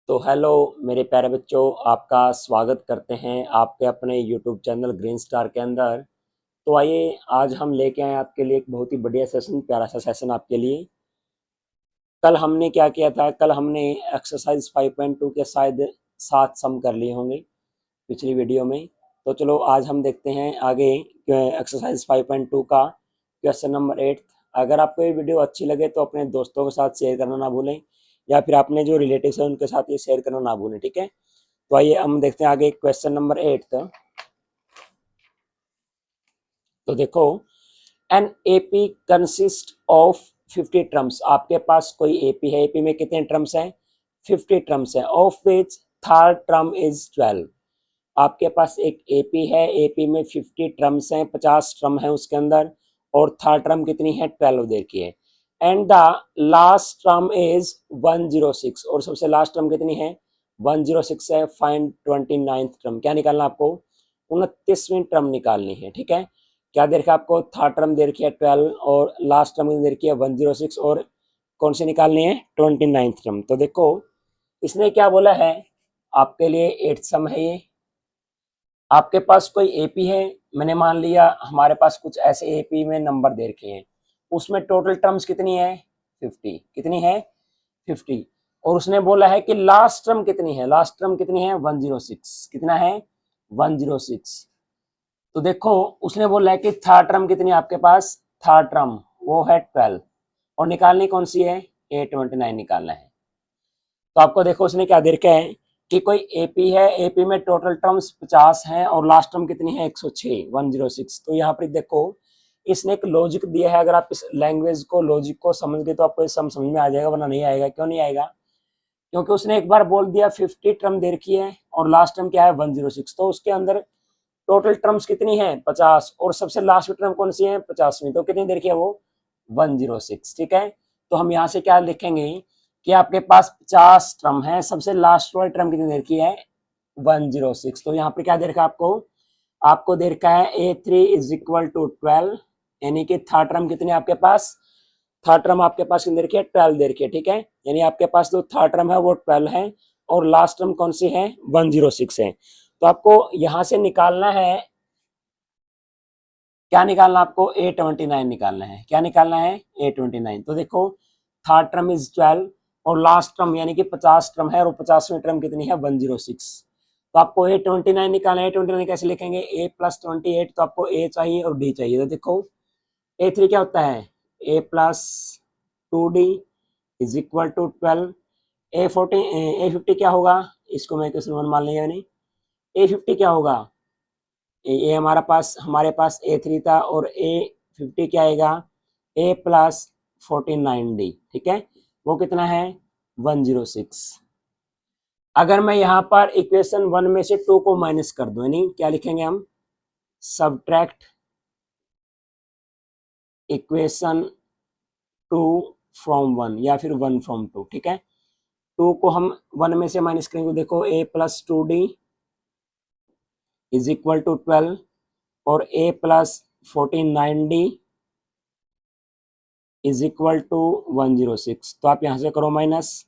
तो हेलो मेरे प्यारे बच्चों, आपका स्वागत करते हैं आपके अपने यूट्यूब चैनल ग्रीन स्टार के अंदर। तो आइए आज हम लेके आए आपके लिए एक बहुत ही बढ़िया सेशन, प्यारा सा सेशन आपके लिए। कल हमने क्या किया था? कल हमने एक्सरसाइज 5.2 के शायद 7 सम कर लिए होंगे पिछली वीडियो में। तो चलो आज हम देखते हैं आगे एक्सरसाइज 5.2 का क्वेश्चन नंबर 8। अगर आपको ये वीडियो अच्छी लगे तो अपने दोस्तों के साथ शेयर करना ना भूलें, या फिर अपने जो रिलेटिव्स हैं उनके साथ ये शेयर करना ना भूलें, ठीक है। तो आइए हम देखते हैं आगे क्वेश्चन नंबर 8। तो देखो, an AP consist of 50 terms. आपके पास कोई एपी है, एपी में कितने ट्रम्स हैं? 50 ट्रम्स हैं। Of which third term is 12। आपके पास एक एपी है, एपी में 50 ट्रम्स हैं, 50 ट्रम है उसके अंदर, और थर्ड ट्रम कितनी है? 12 देखिए। And the last term is 106, और सबसे लास्ट ट्रम कितनी है? 106 है। Find 29th term. क्या निकालना आपको? 29वीं ट्रम निकालनी है, ठीक है। क्या दे रखा है आपको? थर्ड टर्म दे रखी है 12, और लास्ट टर्म दे रखी है 106, और कौन सी निकालनी है? 29th term. तो देखो इसने क्या बोला है, आपके लिए 8th सम है ये। आपके पास कोई एपी है, मैंने मान लिया हमारे पास कुछ ऐसे एपी में नंबर दे रखे हैं, उसमें टोटल टर्म्स कितनी है? 50। कितनी है? 50। और उसने बोला है कि लास्ट टर्म कितनी है? लास्ट टर्म कितनी है? 106। कितना है? 106। तो देखो उसने बोला है कि थर्ड टर्म कितनी है आपके पास? थर्ड टर्म वो है 12, और निकालनी कौन सी है? A29 निकालना है। तो आपको देखो उसने क्या दे रखा है कि कोई एपी है, एपी में टोटल टर्म्स 50 हैं, और लास्ट टर्म कितनी है? 106, 106। तो यहाँ पर देखो इसने एक लॉजिक दिया है। अगर आप इस लैंग्वेज को, लॉजिक को समझ गए तो आपको समझ में आ जाएगा, वरना नहीं आएगा। क्यों नहीं आएगा? क्योंकि उसने एक बार बोल दिया 50 टर्म दे रखी है, और लास्ट टर्म क्या है? 106। तो उसके अंदर टोटल टर्म्स कितनी है? 50, और सबसे लास्ट टर्म कौन सी है? 50वीं। तो कितनी देखिए वो 106, ठीक है। तो हम यहाँ से क्या लिखेंगे कि आपके पास 50 टर्म है, सबसे लास्ट वाली टर्म कितनी दे रखी है? 106। तो यहाँ पर क्या दे रखा है आपको? आपको दे रखा है A3 इज इक्वल टू 12, यानी कि थर्ड टर्म कितनी है आपके पास? थर्ड टर्म आपके पास कितनी दे रखी है? 12 दे रखी है, ठीक है। यानी आपके पास जो थर्ड टर्म है वो 12 है, और लास्ट टर्म कौन सी है? 106 है। तो आपको यहां से निकालना है, क्या निकालना आपको? A29 निकालना है। क्या निकालना है? A29। तो देखो थर्ड टर्म इज 12, और लास्ट टर्म यानी कि 50 टर्म है, और 50वीं टर्म कितनी है? 106। तो आपको A29 निकालना है। A29 कैसे लिखेंगे? A plus 28। तो आपको A चाहिए और D चाहिए। तो देखो A3 क्या होता है? A plus 2D is equal to 12। A50 क्या होगा? इसको मैं क्वेश्चन 1 मान लिया। नहीं, A50 क्या होगा? ए हमारे पास A3 था, और A50 क्या आएगा? A प्लस 49D, ठीक है। वो कितना है? 106। अगर मैं यहाँ पर इक्वेशन 1 में से 2 को माइनस कर दूं, यानी क्या लिखेंगे हम? सब्ट्रैक्ट इक्वेशन 2 फ्रॉम 1, या फिर 1 फ्रॉम 2, ठीक है। 2 को हम 1 में से माइनस करेंगे। देखो A plus 2D is equal to 12, और A plus 49D is equal to 106। तो आप यहाँ से करो माइनस।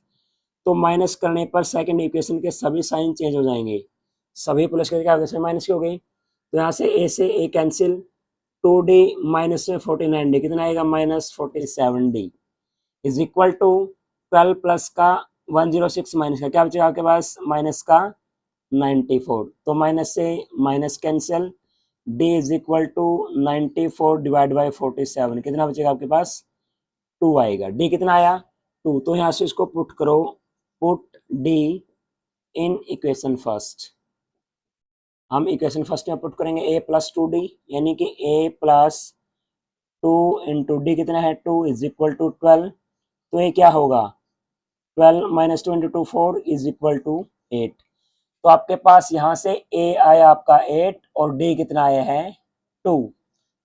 तो माइनस करने पर सेकंड इक्वेशन के सभी साइन चेंज हो जाएंगे। सभी प्लस करके आगे माइनस की हो गई। तो यहाँ से ए कैंसिल, 2D माइनस में 49D कितना आएगा? -47D is equal to 12 plus का 106 माइनस का क्या बचेगा आपके पास? माइनस का 94। तो माइनस से minus cancel, D is equal to 94 divide by 47 कितना बचेगा आपके पास? 2 आएगा। D कितना आया? 2। तो यहाँ से इसको पुट करो, put D in equation first. हम इक्वेशन फर्स्ट में पुट करेंगे A प्लस 2D, यानी कि A प्लस 2 इंटू डी कितना है? 2 इज इक्वल टू 12। तो ये क्या होगा? 12 minus 2 into 4 is equal to 8। तो आपके पास यहाँ से A आया आपका 8, और D कितना आया है? 2।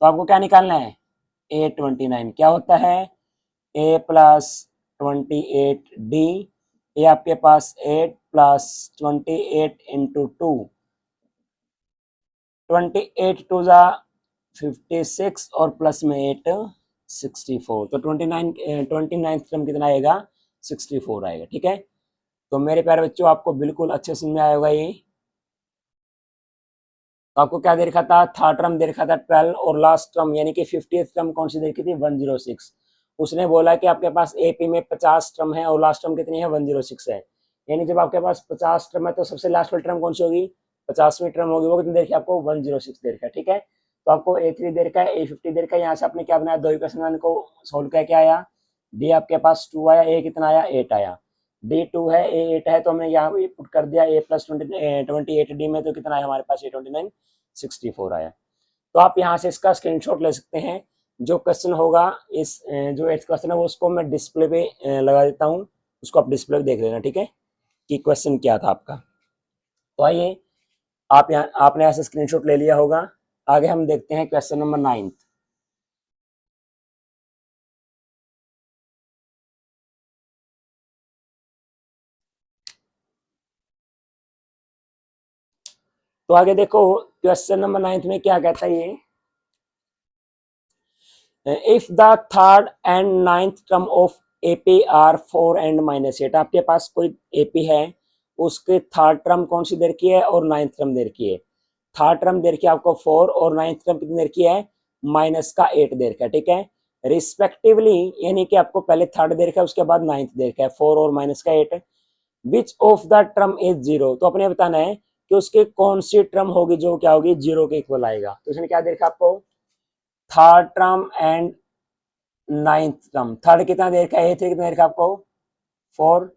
तो आपको क्या निकालना है? A29 क्या होता है? A plus 28D। ये आपके पास 8 प्लस 28 इंटू 2, 28 टू ज़ा 56, और प्लस में 8 64। तो 29 टर्म कितना आएगा? 64 आएगा, ठीक है। तो मेरे प्यारे बच्चों आपको बिल्कुल अच्छे समझ में आया होगा ये। तो आपको क्या दे रखा था, थर्ड टर्म दे रखा था 12 और लास्ट टर्म यानी कि 50th टर्म कौन सी दे रखी थी 106। उसने बोला कि आपके पास एपी में 50 टर्म है और लास्ट टर्म कितनी है 106 है। यानी जब आपके पास 50 टर्म है तो सबसे लास्ट वाली टर्म कौन सी होगी 50वीं टर्म होगी, वो कितनी दे रखी है आपको 106 दे रखा है। ठीक है, तो आपको A3 दे रखा है, A50 दे रखा है। यहाँ से आपने क्या बनाया, दो इक्वेशन को सोल्व किया, क्या आया डी आपके पास 2 आया, ए कितना आया 8 आया। D2 है, A8 है, तो हमने यहाँ पुट कर दिया A प्लस 28 डी में, तो कितना है हमारे पास A29 64 आया। तो आप यहाँ से इसका स्क्रीनशॉट ले सकते हैं। जो क्वेश्चन होगा इस जो एट्थ क्वेश्चन है वो उसको मैं डिस्प्ले पे लगा देता हूँ, उसको आप डिस्प्ले पे देख लेना। ठीक है, कि क्वेश्चन क्या था आपका। तो आइए, आप यहाँ आपने ऐसे स्क्रीनशॉट ले लिया होगा। आगे हम देखते हैं क्वेश्चन नंबर 9। तो आगे देखो क्वेश्चन नंबर 9 में क्या कहता है ये, if the third and ninth term of AP are 4 and -8। आपके पास कोई एपी है, उसके थर्ड टर्म कौन सी दे रखी है और नाइन्थ टर्म दे रखी है। थर्ड टर्म दे रखी है आपको 4 और नाइन्थ टर्म कितनी दे रखी है -8 दे रखा है। ठीक है, रिस्पेक्टिवली यानी कि आपको पहले थर्ड दे रखा है उसके बाद नाइन्थ दे रखा है 4 और -8। Which of the term is 0। तो अपने बताना है कि उसके कौन सी टर्म होगी जो क्या होगी 0 के इक्वल आएगा। तो इसने क्या दे रखा आपको, third term and ninth term. Third कितना दे रखा है, A3 कितना दे रखा आपको 4,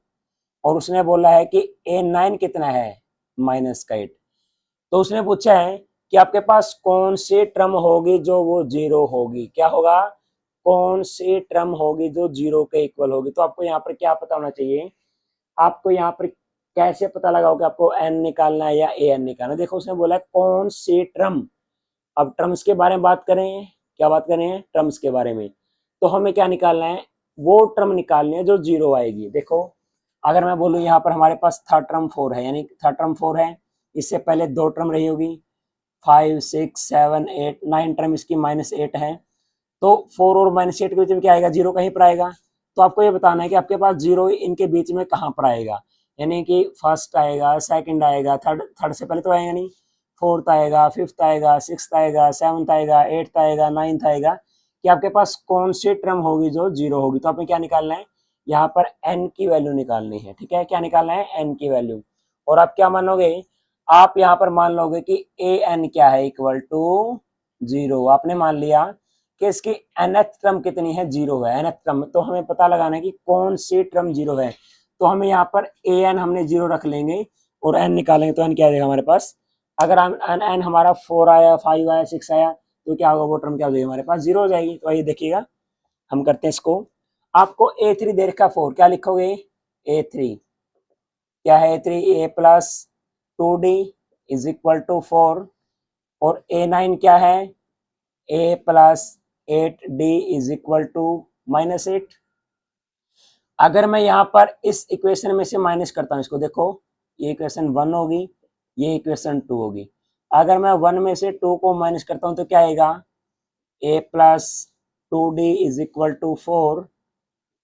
और उसने बोला है कि A9 कितना है -8। तो उसने पूछा है कि आपके पास कौन सी टर्म होगी जो वो 0 होगी, क्या होगा, कौन सी टर्म होगी जो 0 के इक्वल होगी। तो आपको यहाँ पर क्या पता होना चाहिए, आपको यहाँ पर कैसे पता लगाओगे, आपको n निकालना है या an निकालना है। देखो उसने बोला है कौन सी टर्म, अब टर्म्स के बारे में बात करें, क्या बात करें टर्म्स के बारे में। तो हमें क्या निकालना है, वो टर्म निकालनी है जो 0 आएगी। देखो अगर मैं बोलूँ यहाँ पर हमारे पास थर्ड टर्म 4 है, यानी थर्ड टर्म 4 है, इससे पहले दो टर्म रही होगी 5 6 7 8 9 टर्म इसकी -8 है। तो 4 और -8 के बीच में क्या आएगा 0 कहीं पर आएगा। तो आपको ये बताना है कि आपके पास 0 इनके बीच में कहाँ पर आएगा, यानी कि फर्स्ट आएगा, सेकंड आएगा, थर्ड थर्ड से पहले तो आएगा नहीं, फोर्थ आएगा, फिफ्थ आएगा, सिक्स्थ आएगा, सेवंथ आएगा, एट्थ आएगा, नाइन्थ आएगा, कि आपके पास कौन सी टर्म होगी जो 0 होगी। तो आपने क्या निकालना है, यहाँ पर n की वैल्यू निकालनी है। ठीक है, क्या निकालना है n की वैल्यू। और आप क्या मानोगे, आप यहाँ पर मान लोगे कि an क्या है इक्वल टू 0। आपने मान लिया कि इसकी nth टर्म कितनी है 0 है, nth टर्म। तो हमें पता लगाना है कि कौन सी टर्म 0 है। तो हमें यहाँ पर an हमने 0 रख लेंगे और n निकालेंगे, तो n क्या आएगा हमारे पास, अगर n हमारा 4 आया, 5 आया, 6 आया, तो क्या होगा वो टर्म क्या हो जाएगी हमारे पास 0 हो जाएगी। तो आइए देखिएगा, हम करते हैं इसको। आपको A3 दे रखा 4, क्या लिखोगे A3 क्या है, A3 A plus 2D is equal to 4, और A9 क्या है A plus 8D is equal to -8। अगर मैं यहाँ पर इस इक्वेशन में से माइनस करता हूँ इसको, देखो ये इक्वेशन 1 होगी, ये इक्वेशन 2 होगी। अगर मैं 1 में से 2 को माइनस करता हूँ तो क्या आएगा, A plus 2D is equal to 4,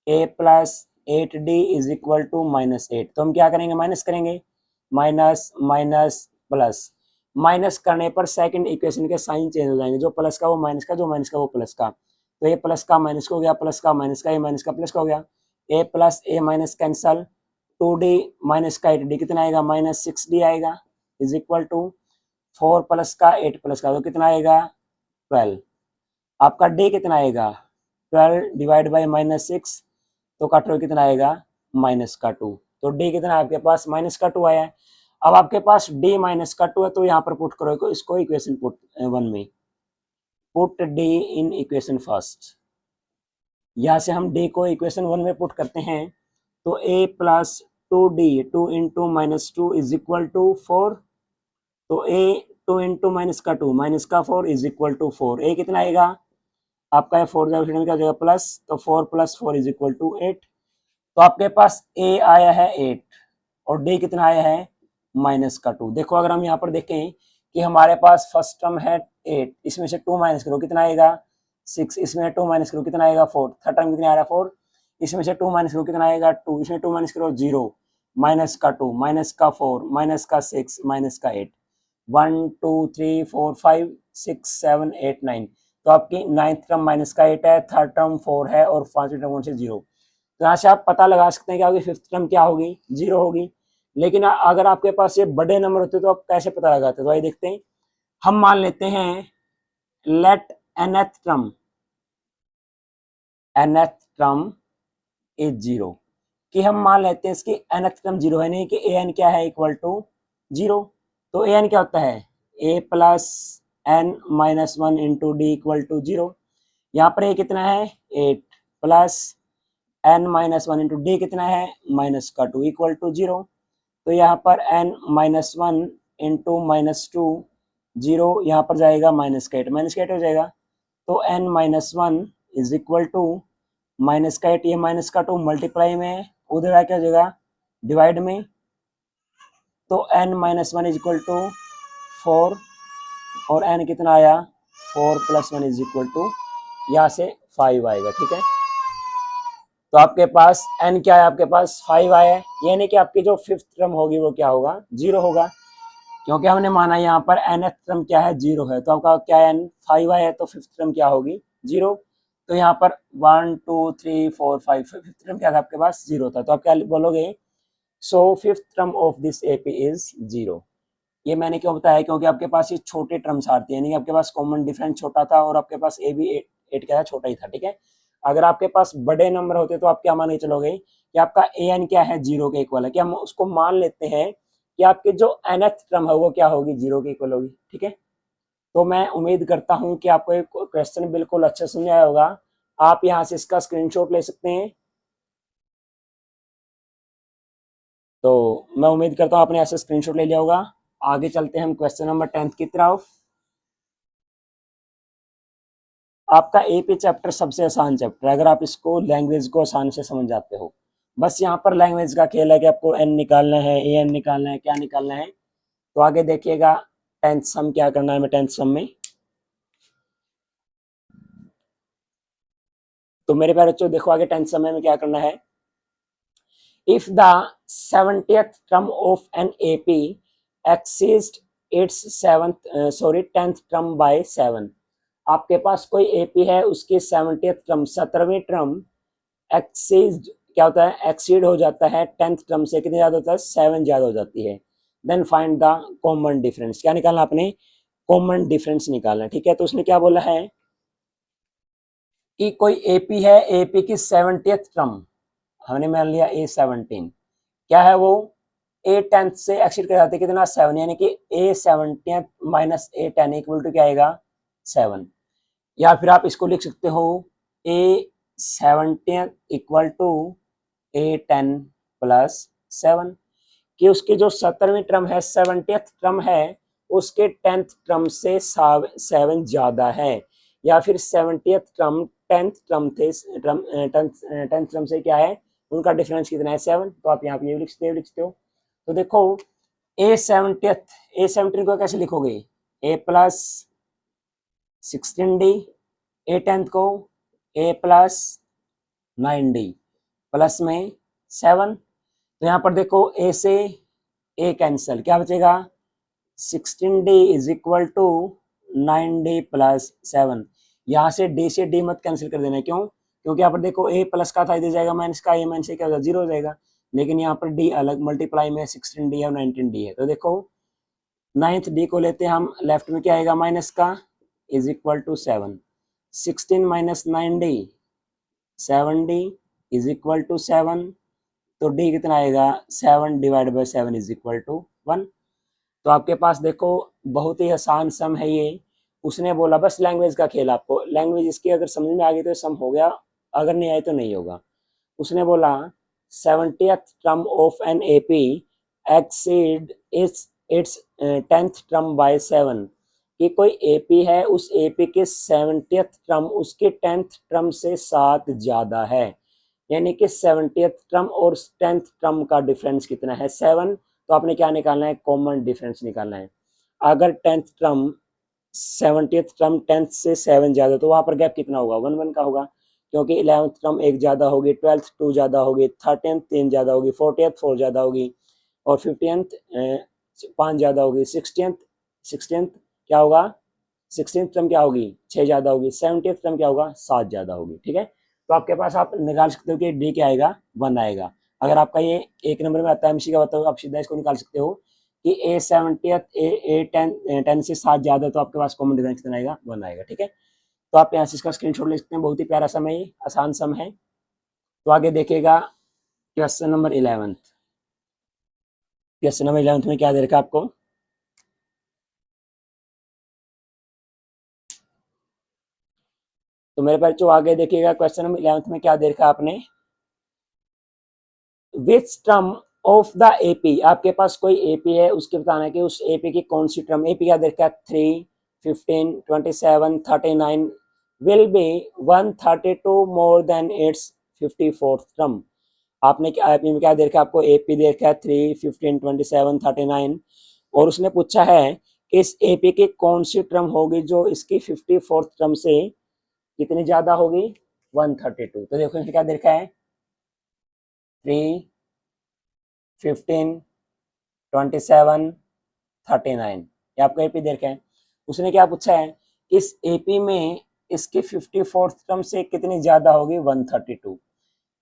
A plus 8D is equal to -8। तो हम क्या करेंगे, माइनस करेंगे, माइनस माइनस प्लस, माइनस करने पर सेकंड इक्वेशन के साइन चेंज हो जाएंगे, जो प्लस का वो माइनस का, जो माइनस का वो प्लस का। तो ये प्लस का माइनस का हो गया, प्लस का माइनस का, ये माइनस का प्लस का हो गया, A plus A minus cancel, 2D minus का 8D कितना आएगा -6D आएगा, इज इक्वल टू 4 प्लस का 8 प्लस का, तो कितना आएगा 12। आपका D कितना आएगा 12 डिवाइड बाई -6, तो कट कितना आएगा -2। तो D कितना आपके पास -2 आया है। अब आपके पास D -2 है, तो यहाँ पर पुट करो इसको इक्वेशन पुट 1 में, put D in equation first. यहाँ से हम D को इक्वेशन 1 में पुट करते हैं, तो A plus 2D 2 into -2 is equal to 4। तो A 2 into -2 -4 is equal to 4। A कितना आएगा आपका 4 क्या हो जाएगा प्लस, तो 4 प्लस 4 इज इक्वल टू 8। तो आपके पास A आया है 8 और D कितना आया है -2। देखो अगर हम यहाँ पर देखें कि हमारे पास फर्स्ट टर्म है 8, इसमें से 2 माइनस करो कितना आएगा 6, इसमें 2 माइनस करो कितना आएगा 4, थर्ड टर्म कितना आ रहा है 4, इसमें से 2 माइनस करो कितना आएगा 2, इसमें 2 माइनस करो 0, माइनस का 2, माइनस का 4, माइनस का 6, माइनस का 8, 1 2 3 4 5 6 7 8 9। तो आपकी नाइन्थ टर्म माइनस का 8 है, थर्ड टर्म 4 है और पांचवी टर्म से 0। तो यहाँ से आप पता लगा सकते हैं कि आपकी फिफ्थ टर्म क्या होगी, 0 होगी। लेकिन अगर आपके पास ये बड़े नंबर होते तो आप कैसे पता लगाते? तो आइए देखते हैं। हम मान लेते हैं लेट nth टर्म इज 0, कि हम मान लेते हैं इसकी nth टर्म 0 है, नहीं कि an क्या है इक्वल टू 0। तो an क्या होता है, a plus n minus 1 into d equal to 0। यहाँ पर a कितना है 8 plus n minus 1 into d कितना है माइनस का 2 इक्वल टू 0। तो यहाँ पर n माइनस 1 इंटू माइनस 2 0, यहाँ पर जाएगा माइनस का 8, माइनस का 8 हो जाएगा। तो n minus 1 is equal to minus का 8, ये माइनस का 2 मल्टीप्लाई में, उधर क्या हो जाएगा डिवाइड में। तो n minus 1 is equal to 4 और n कितना आया 4 प्लस 1 इज इक्वल टू यहाँ से 5 आएगा। ठीक है, तो आपके पास n क्या है, आपके पास 5 आया है, यानी कि आपकी जो फिफ्थ टर्म होगी वो क्या होगा 0 होगा, क्योंकि हमने माना यहाँ पर nth टर्म क्या है 0 है। तो आपका क्या है n 5 आया है, तो फिफ्थ टर्म क्या होगी 0। तो यहाँ पर 1 2 3 4 5 फिफ्थ टर्म क्या था आपके पास 0 था। तो आप क्या बोलोगे, so fifth term of this AP is 0। ये मैंने क्यों बताया, क्योंकि आपके पास ये छोटे टर्म्स आते हैं, यानी आपके पास कॉमन डिफरेंस छोटा था और आपके पास ए भी 8 क्या है छोटा ही था। ठीक है, अगर आपके पास बड़े नंबर होते तो आप क्या मान के चलोगे कि आपका ए एन क्या है 0 के इक्वल है, कि हम उसको मान लेते हैं कि आपकी जो nth टर्म है वो क्या होगी 0 के इक्वल होगी। ठीक है, तो मैं उम्मीद करता हूं कि आपको एक क्वेश्चन बिल्कुल अच्छे समझ आया होगा। आप यहाँ से इसका स्क्रीनशॉट ले सकते हैं। तो मैं उम्मीद करता हूँ आपने ऐसे स्क्रीनशॉट ले लिया होगा। आगे चलते हैं हम क्वेश्चन नंबर 10 की तरफ। आपका एपी चैप्टर सबसे आसान चैप्टर है, अगर आप इसको लैंग्वेज को आसान से समझ जाते हो। बस यहाँ पर लैंग्वेज का खेल है कि आपको एन निकालना है, ए एन निकालना है, क्या निकालना है। तो आगे देखिएगा टेंथ सम क्या करना है। मैं टेंथ सम में, तो मेरे प्यारे बच्चों देखो आगे टेंथ सम में क्या करना है। If the 70th term of an AP exceed it's 10th term by 7। आपके पास कोई एपी है, उसकी 70th टर्म 17वीं टर्म एक्सीड क्या होता है, एक्सीड हो जाता है 10th टर्म से, कितनी ज्यादा होता है 7 ज्यादा हो जाती है। Then find the common difference, क्या निकालना आपने कॉमन डिफरेंस निकालना। ठीक है, तो उसने क्या बोला है कि कोई एपी है, एपी की 70th टर्म हमने मान लिया A17, क्या है वो ए टेंथ से एक्सीड कर जाते कितना 7, यानी कि A17 minus A10 equal to क्या आएगा 7। या फिर आप इसको लिख सकते हो A17 equal to A10 plus 7, कि उसकी जो 17वीं टर्म है 70th टर्म है उसके 10th टर्म से 7 ज्यादा है, या फिर 70th टर्म 10th टर्म थे 10th टर्म से क्या है उनका डिफरेंस कितना है 7। तो आप यहाँ पे ये लिख सकते हो। तो देखो A17 को कैसे लिखोगे, A प्लस 16D, A10 को A प्लस 9D प्लस में 7। तो यहाँ पर देखो A से A कैंसल, क्या बचेगा 16D is equal to 9D plus 7। यहाँ से D से D मत कैंसिल कर देना, क्यों, क्योंकि यहाँ पर देखो A प्लस का था इधर जाएगा माइनस का, A माइनस से क्या होगा 0 हो जाएगा। लेकिन यहाँ पर D अलग मल्टीप्लाई में 16D और 19D है। तो देखो 9th D को लेते हैं हम, लेफ्ट में क्या आएगा माइनस का is equal to 7, 16 minus 9D 7D is equal to 7। तो D कितना आएगा 7 divide by 7 is equal to 1। तो आपके पास देखो बहुत ही आसान सम है ये। उसने बोला बस लैंग्वेज का खेल, आपको लैंग्वेज इसकी अगर समझ में आ गई तो सम हो गया, अगर नहीं आई तो नहीं होगा। उसने बोला 70th term of an AP exceed it's 10th term by 7, कि कोई एपी है उस एपी के 70th टर्म उसके 10th टर्म से 7 ज्यादा है, यानी कि 70th टर्म और 10th टर्म का डिफरेंस कितना है 7। तो आपने क्या निकालना है कॉमन डिफरेंस निकालना है। अगर 10th term 70th term 10th से 7 ज्यादा तो वहां पर गैप कितना होगा 1 1 का होगा। क्योंकि 11th टर्म एक ज़्यादा होगी, 12th 2 ज़्यादा होगी, 13th 3 ज़्यादा होगी, 40th 4 ज़्यादा होगी और 50th 5 ज़्यादा होगी, 16th क्या होगा, 16th टर्म क्या होगी 6 ज़्यादा होगी, 70th टर्म क्या होगा 7 ज़्यादा होगी। ठीक है, तो आपके पास आप निकाल सकते हो कि डी क्या आएगा 1 आएगा। अगर आपका ये एक नंबर में आता है एमसी का बताओ, आप सीधा इसको निकाल सकते हो कि ए 70th ए 10 से 7 ज़्यादा, तो आपके पास कॉमन डिफरेंस कितना आएगा 1 आएगा। ठीक है, तो आप यहाँ से इसका स्क्रीनशॉट ले सकते हैं, बहुत ही प्यारा सम है, ये आसान सम है। तो आगे देखिएगा क्वेश्चन नंबर 11। क्वेश्चन नंबर 11 में क्या दे रखा है आपको, तो मेरे पास जो आगे देखिएगा क्वेश्चन नंबर 11 में क्या दे रखा है आपने, which term of the AP, आपके पास कोई एपी है, उसके बताना है कि उस एपी की कौन सी टर्म, एपी क्या दे रखा है 3, 15, 27, 39 will be 132 more than it's 54th term. आपने क्या एपी में क्या दे रखा है आपको, एपी दे रखा है 3, 15, 27, 39 और उसने पूछा है कि इस एपी की कौन सी टर्म होगी जो इसकी 54th टर्म से कितनी ज्यादा होगी 132। तो देखो इसमें क्या दे रखा है 3, 15, 27, 39, ये आपको एपी दे रखा है। उसने क्या पूछा है, इस एपी में इसकी 54th टर्म से कितनी ज्यादा होगी 132।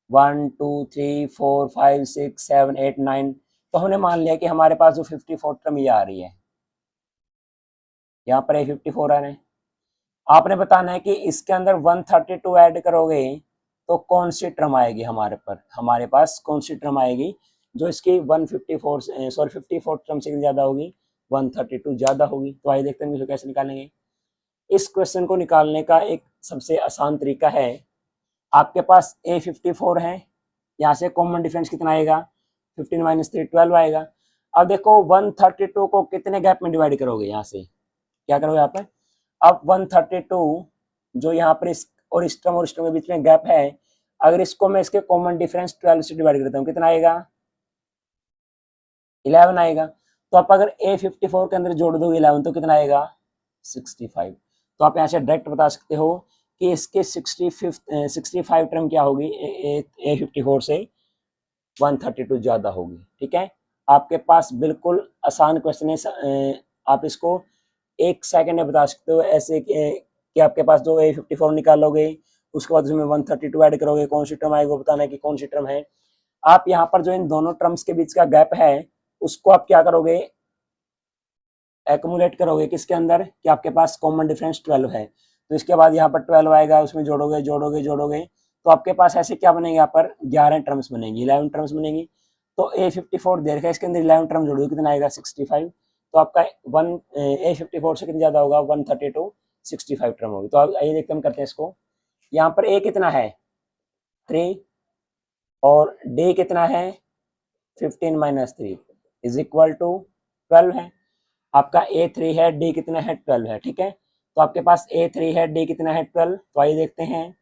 1 2 3 4 5 6 7 8 9, तो हमने मान लिया कि हमारे पास जो 54th टर्म ये आ रही है, यहाँ पर 54 आ रहे हैं। आपने बताना है कि इसके अंदर 132 ऐड करोगे तो कौन सी टर्म आएगी हमारे पास कौन सी टर्म आएगी जो इसकी 54 टर्म से ज्यादा होगी 132 ज्यादा होगी। तो आइए देखते हैं इसको कैसे निकालेंगे। इस क्वेश्चन को निकालने का एक सबसे आसान तरीका है, आपके पास A54 है, यहाँ से कॉमन डिफरेंस कितना आएगा 15 माइनस 3 12 आएगा। अब देखो 132 को कितने गैप में डिवाइड करोगे, यहाँ से क्या करोगे यहाँ पे, अब 132 जो यहाँ पर इस और इस टर्म के बीच में गैप है, अगर इसको मैं इसके कॉमन डिफरेंस 12 से डिवाइड करता हूँ कितना आएगा 11 आएगा। तो आप अगर A54 के अंदर जोड़ दोगे 11 तो कितना आएगा 65। तो आप यहाँ से डायरेक्ट बता सकते हो कि इसके 65 टर्म क्या होगी A54 से 132 ज्यादा होगी। ठीक है, आपके पास बिल्कुल आसान क्वेश्चन है, आप इसको 1 सेकंड में बता सकते हो ऐसे कि आपके पास जो A54 निकालोगे उसके बाद उसमें 132 ऐड करोगे, कौन सी टर्म आएगी वो बताना है कि कौन सी टर्म है। आप यहाँ पर जो इन दोनों टर्म्स के बीच का गैप है उसको आप क्या करोगे एक्यूमुलेट करोगे किसके अंदर, कि आपके पास कॉमन डिफरेंस 12 है, तो इसके बाद यहाँ पर 12 आएगा, उसमें जोड़ोगे जोड़ोगे जोड़ोगे तो आपके पास ऐसे क्या बनेंगे, यहाँ पर 11 टर्म्स बनेंगी, 11 टर्म्स बनेंगी। तो A54 दे रखा है, इसके अंदर 11 टर्म जोड़ोगे कितना आएगा 65। तो आपका A54 से कितना ज्यादा होगा 132, 65 टर्म होगी। तो आइए देखते हैं, हम करते हैं इसको। यहाँ पर A कितना है 3 और D कितना है 15 माइनस 3 इज इक्वल टू 12 है। आपका A3 है, D कितना है 12 है। ठीक है, तो आपके पास A3 है, D कितना है 12। तो आइए देखते हैं,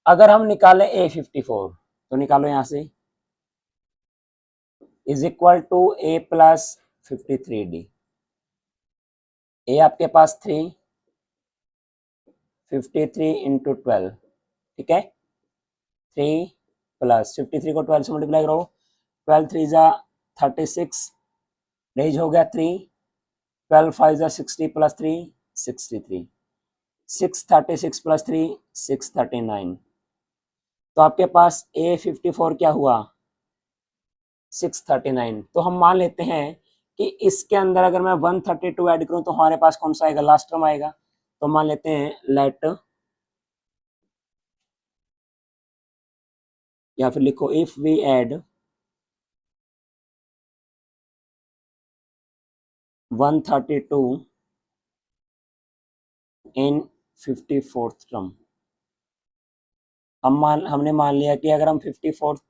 अगर हम निकालें A54 तो निकालो यहाँ से is equal to A plus 53D। A आपके पास 3, 53 इंटू 12, ठीक है 3 प्लस 53 को 12 से मल्टीप्लाई करो, 12 3 जा 36, रेज हो गया 3, 12 5 जा 60 प्लस 3 63, 636 प्लस 3 639। तो आपके पास A54 क्या हुआ 639। तो हम मान लेते हैं कि इसके अंदर अगर मैं 132 ऐड करूं तो हमारे पास कौन सा आएगा, लास्ट टर्म आएगा। तो मान लेते हैं लेट, या फिर लिखो if we add 132 in 54th term. हमने मान लिया कि अगर हम 54th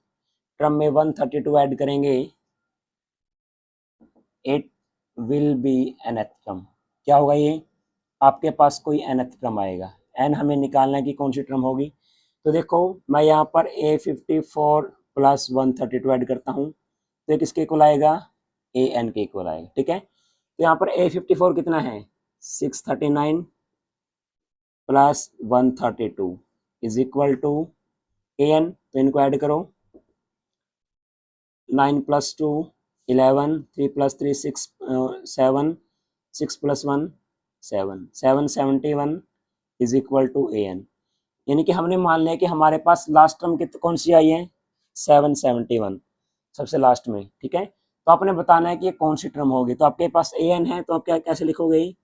टर्म में 132 ऐड करेंगे it will be nth term. क्या होगा ये, आपके पास कोई nth टर्म आएगा, n हमें निकालना है कि कौन सी टर्म होगी। तो देखो मैं यहाँ पर A54 प्लस 132 ऐड करता हूँ तो ये किसके इक्वल आएगा AN के इक्वल आएगा। ठीक है, तो यहाँ पर A54 कितना है 639 plus 132 is equal to an, तो इनको ऐड करो, 9 + 2 11, 3 + 3 6 7, 6 + 1 7, 771 इज इक्वल टू an। यानी कि हमने मान लिया कि हमारे पास लास्ट टर्म कौन सी आई है, 771 सबसे लास्ट में, ठीक है। तो आपने बताना है कि ये कौन सी टर्म होगी। तो आपके पास an है, तो आप क्या कैसे लिखोगे,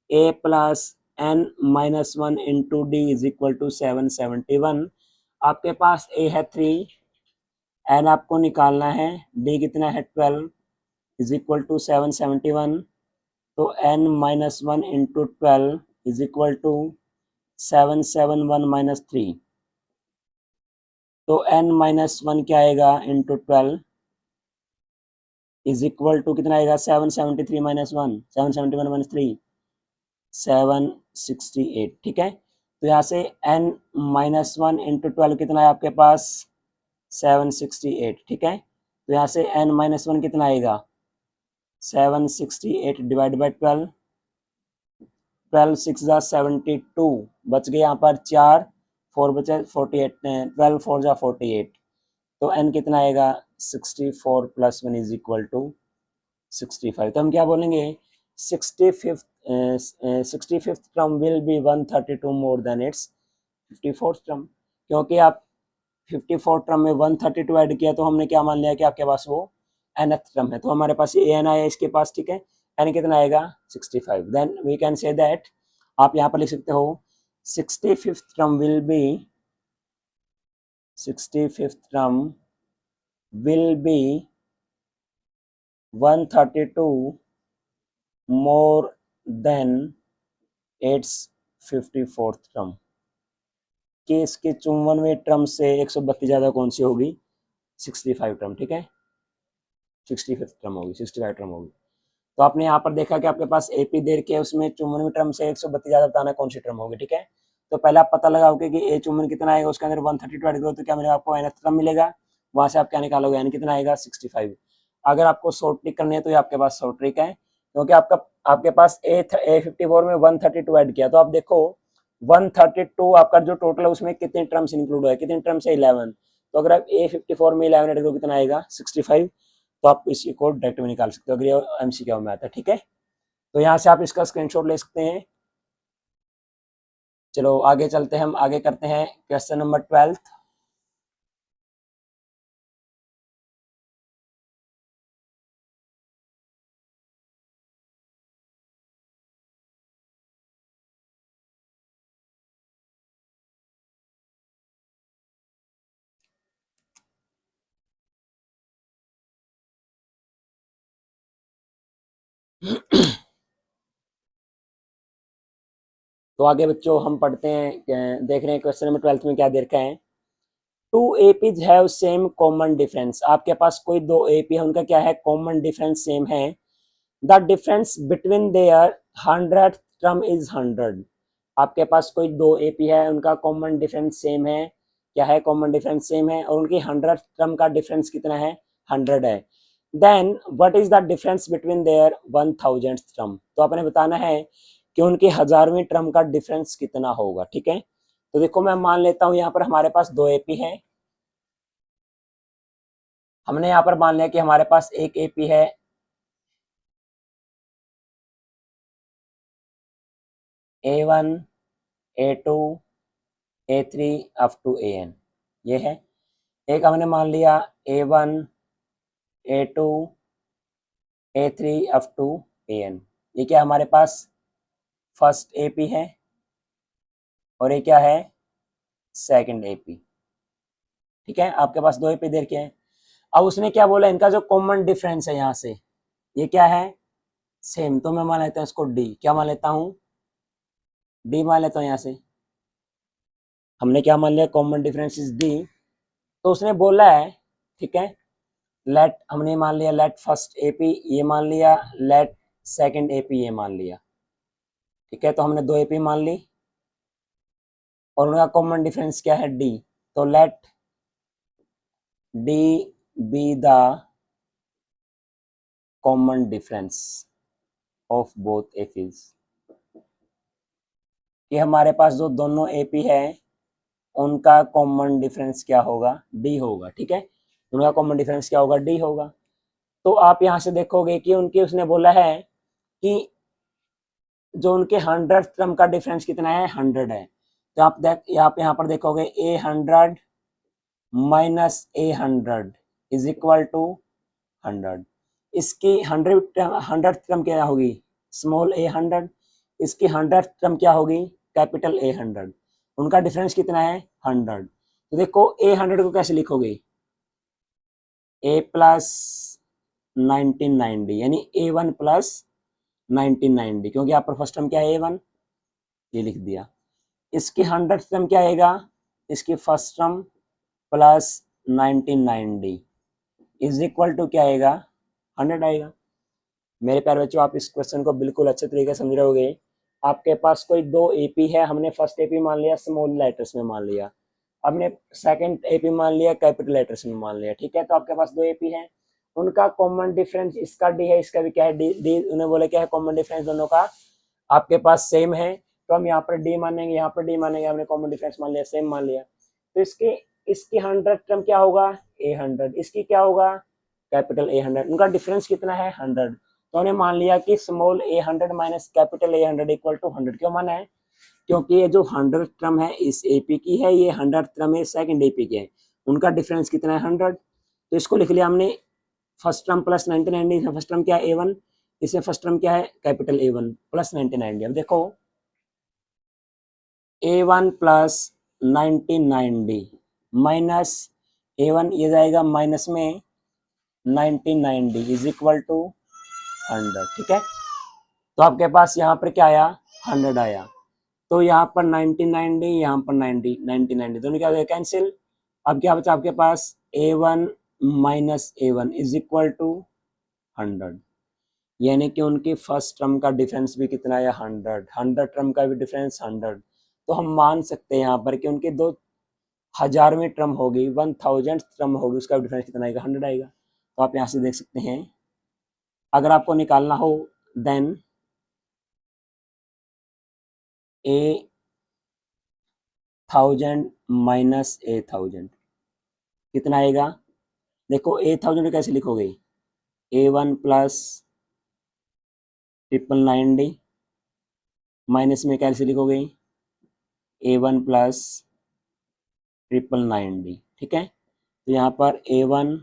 a + n - 1 × d is equal to 771। आपके पास a है 3, n आपको निकालना है, d कितना है 12 इज इक्वल टू 771। तो n - 1 × 12 इज इक्वल टू 771 - 3। तो n - 1 क्या आएगा इंटू 12 इज इक्वल टू कितना आएगा, 773 - 1, 771 - 3 768, ठीक है। तो यहाँ से n - 1 × 12 कितना है आपके पास, 768, ठीक है। तो यहाँ से n - 1 कितना आएगा, 768 डिवाइड बाई 12, 12 6 जा 72, बच गए यहाँ पर 4, 4 बचे 48, 12 4 जा 48। तो n कितना आएगा, 64 + 1 इज इक्वल टू 65। तो हम क्या बोलेंगे, 65th term will B 132 more than it's 54th term. क्योंकि आप 54 टर्म में 132 ऐड किया, तो हमने क्या मान लिया कि आपके पास वो nth टर्म है। तो हमारे पास ये an आया इसके पास, ठीक है। n कितना आएगा, 65। Then we can say that, आप यहाँ पर लिख सकते हो 65th term will be 65th term will be 132 more than its 54th term. कि इसके 54वें टर्म से 132 ज्यादा कौन सी होगी, 65 टर्म, ठीक है। 65th टर्म होगी, 65 टर्म होगी। तो आपने यहाँ पर देखा कि आपके पास एपी दे के उसमें 54वें टर्म से 132 ज्यादा बताना कौन सी टर्म होगी, ठीक है। तो पहले आप पता लगाओगे कि ए 54 कितना आएगा, उसके अंदर 132 ऐड करो तो क्या मिलेगा आपको, nth टर्म मिलेगा। वहां से आप क्या निकालोगे, n कितना आएगा, 65। अगर आपको शॉर्ट ट्रिक करनी है तो ये आपके पास शॉर्ट ट्रिक है, क्योंकि आपके पास A54 में 132 ऐड किया, तो आप देखो 132 आपका जो टोटल है उसमें कितने टर्म्स इंक्लूड हुआ है, कितने टर्म्स है, 11। तो अगर आप A54 में 11 ऐड करो कितना आएगा, 65। तो आप इसी को डायरेक्ट में निकाल सकते हो, अगर ये एमसीक्यू में आता है, ठीक है। तो यहाँ से आप इसका स्क्रीनशॉट ले सकते हैं। चलो आगे चलते हैं, हम आगे करते हैं क्वेश्चन नंबर 12। तो आगे बच्चों हम पढ़ते हैं, देख रहे हैं क्वेश्चन नंबर 12 में क्या दे रखा है। Two APs have same common difference. आपके पास कोई दो एपी है, उनका क्या है, कॉमन डिफरेंस सेम है। The difference between their 100th term is 100। आपके पास कोई दो एपी है, उनका कॉमन डिफरेंस सेम है, क्या है, कॉमन डिफरेंस सेम है, और उनकी 100th टर्म का डिफरेंस कितना है, 100 है। Then what is the difference between their 1000th term. तो आपने बताना है कि उनकी 1000वीं टर्म का डिफरेंस कितना होगा, ठीक है। तो देखो मैं मान लेता हूं यहाँ पर हमारे पास दो एपी है। हमने यहाँ पर मान लिया कि हमारे पास एक एपी है A1, A2, A3 up to AN, ये है। एक हमने मान लिया A1, A2, A3 up to AN। ये क्या हमारे पास फर्स्ट एपी है, और ये क्या है, सेकंड एपी, ठीक है। आपके पास दो एपी दे रखे हैं। अब उसने क्या बोला, इनका जो कॉमन डिफरेंस है यहाँ से, ये क्या है, सेम। तो मैं मान लेता हूँ इसको डी, क्या मान लेता हूँ, डी मान लेता हूँ यहाँ से। हमने क्या मान लिया, कॉमन डिफरेंस इज डी। तो उसने बोला है, ठीक है, लेट, हमने मान लिया लेट फर्स्ट एपी ये मान लिया, लेट सेकंड एपी ये मान लिया, ठीक है। तो हमने दो एपी मान ली, और उनका कॉमन डिफरेंस क्या है, डी। तो let d be the common difference of both APs. ये हमारे पास जो दोनों एपी है उनका कॉमन डिफरेंस क्या होगा, डी होगा। ठीक है, उनका कॉमन डिफरेंस क्या होगा, डी होगा। तो आप यहाँ से देखोगे कि उनके उसने बोला है कि जो उनके 100 टर्म का डिफरेंस कितना है, 100 है। तो आप यहाँ पर देखोगे A100 minus A100 is equal to 100। इसकी 100 टर्म क्या होगी, स्मॉल A100। इसकी 100 टर्म क्या होगी, कैपिटल A100। उनका डिफरेंस कितना है, 100। तो देखो A100 को कैसे लिखोगे, A प्लस 1990 यानी A1 प्लस 1990, क्योंकि यहाँ पर फर्स्ट टर्म क्या है, A1, ये लिख दिया। इसकी 100 टर्म क्या आएगा, इसकी first term plus 1990 is equal to क्या आएगा, 100 आएगा। मेरे प्यारे बच्चों, आप इस क्वेश्चन को बिल्कुल अच्छे तरीके से समझ रहे होगे। आपके पास कोई दो एपी है, हमने फर्स्ट एपी मान लिया स्मॉल लेटर्स में मान लिया, हमने सेकंड एपी मान लिया कैपिटल लेटर्स में मान लिया। ठीक है, तो आपके पास दो एपी है, उनका कॉमन डिफरेंस इसका डी है, इसका भी क्या है, डी। उन्हें बोले क्या है, कॉमन डिफरेंस दोनों का आपके पास सेम है, तो हम यहाँ पर डी मानेंगे, यहाँ पर डी मानेंगे, हमने कॉमन डिफरेंस मान लिया, सेम मान लिया। तो इसकी 100 टर्म क्या होगा, A100, इसकी क्या होगा, कैपिटल A100। उनका डिफरेंस कितना है, 100। तो हमने मान लिया कि small A100 minus capital A100 equal to 100। क्यों माना है, क्योंकि ये जो 100 टर्म है इस एपी की है, ये 100 टर्म है सेकंड एपी के है, उनका डिफरेंस कितना है, 100। तो इसको लिख लिया हमने, first term plus 1990, first term क्या है, A1, इसमें फर्स्ट टर्म क्या है, कैपिटल A1 प्लस 1990। अब देखो A1 प्लस 1990 माइनस A1, ये जाएगा माइनस में 1990 इज इक्वल टू 100। ठीक है, तो आपके पास यहाँ पर क्या आया, 100 आया। तो यहाँ पर 1990, यहाँ पर 1990 दोनों क्या हो गया, कैंसिल। अब क्या बचा आपके पास, A1 minus A1 is equal to 100, यानी कि उनकी फर्स्ट टर्म का डिफरेंस भी कितना है, 100 टर्म का भी डिफरेंस 100। तो हम मान सकते हैं यहाँ पर कि उनके दो 1000वीं टर्म होगी, 1000th टर्म होगी, उसका डिफरेंस कितना आएगा, 100 आएगा। तो आप यहाँ से देख सकते हैं, अगर आपको निकालना हो देन A1000 माइनस A1000 कितना आएगा। देखो A1000 कैसे लिखोगे, A1 प्लस 990 माइनस में कैसे लिखोगे, A1 प्लस 990। ठीक है, तो यहाँ पर A1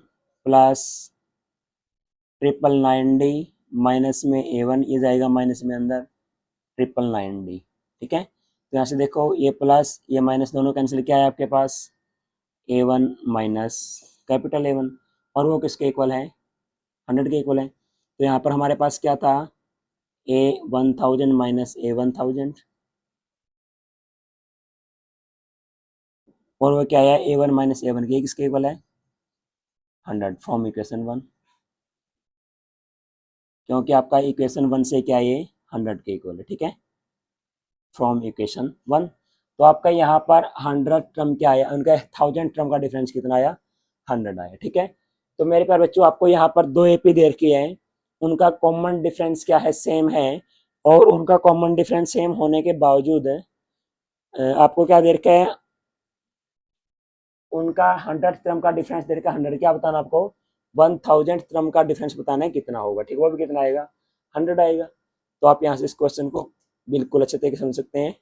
प्लस 990 माइनस में A1, ये जाएगा माइनस में अंदर 990। ठीक है, तो यहाँ से देखो ये प्लस ये माइनस दोनों कैंसिल, क्या है आपके पास, A1 माइनस कैपिटल A1, और वो किसके इक्वल है, 100 के इक्वल है। तो यहाँ पर हमारे पास क्या था, A1000 माइनस A1000, और वो क्या है, A1 माइनस A1 के किसके इक्वल है, 100 फ्रॉम इक्वेशन 1, क्योंकि आपका इक्वेशन 1 से क्या है, ये 100 के इक्वल है। ठीक है, फ्रॉम इक्वेशन 1। तो आपका यहाँ पर 100 टर्म क्या आया, उनका 1000 टर्म का डिफरेंस कितना आया, 100 आया। ठीक है, तो मेरे प्यारे बच्चों, आपको यहाँ पर दो एपी दे रखी है, उनका कॉमन डिफरेंस क्या है, सेम है, और उनका कॉमन डिफरेंस सेम होने के बावजूद आपको क्या दे रखा है, उनका 100 टर्म का डिफरेंस दे रखा है 100। क्या बताना आपको, 1000 टर्म का डिफरेंस बताना है कितना होगा। ठीक, वो भी कितना आएगा, 100 आएगा। तो आप यहाँ से इस क्वेश्चन को बिल्कुल अच्छे तरीके से समझ सकते हैं।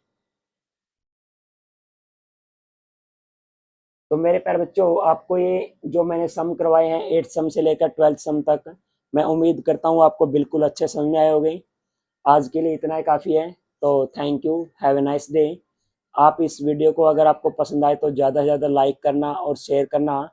तो मेरे प्यारे बच्चों, आपको ये जो मैंने सम करवाए हैं 8th सम से लेकर 12th सम तक, मैं उम्मीद करता हूँ आपको बिल्कुल अच्छे समझ में आए होंगे। आज के लिए इतना ही काफ़ी है, तो thank you, have a nice day. आप इस वीडियो को अगर आपको पसंद आए तो ज़्यादा से ज़्यादा लाइक करना और शेयर करना,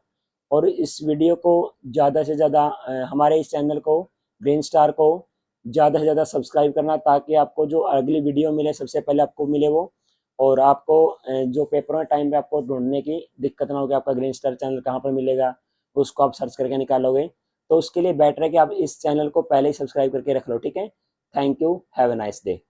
और इस वीडियो को ज़्यादा से ज़्यादा हमारे इस चैनल को ग्रीन स्टार को ज़्यादा से ज़्यादा सब्सक्राइब करना, ताकि आपको जो अगली वीडियो मिले सबसे पहले आपको मिले वो, और आपको जो पेपरों टाइम पे आपको ढूंढने की दिक्कत ना हो कि आपका ग्रीन स्टार चैनल कहाँ पर मिलेगा, उसको आप सर्च करके निकालोगे। तो उसके लिए बेटर है कि आप इस चैनल को पहले ही सब्सक्राइब करके रख लो। ठीक है, thank you, have a nice day.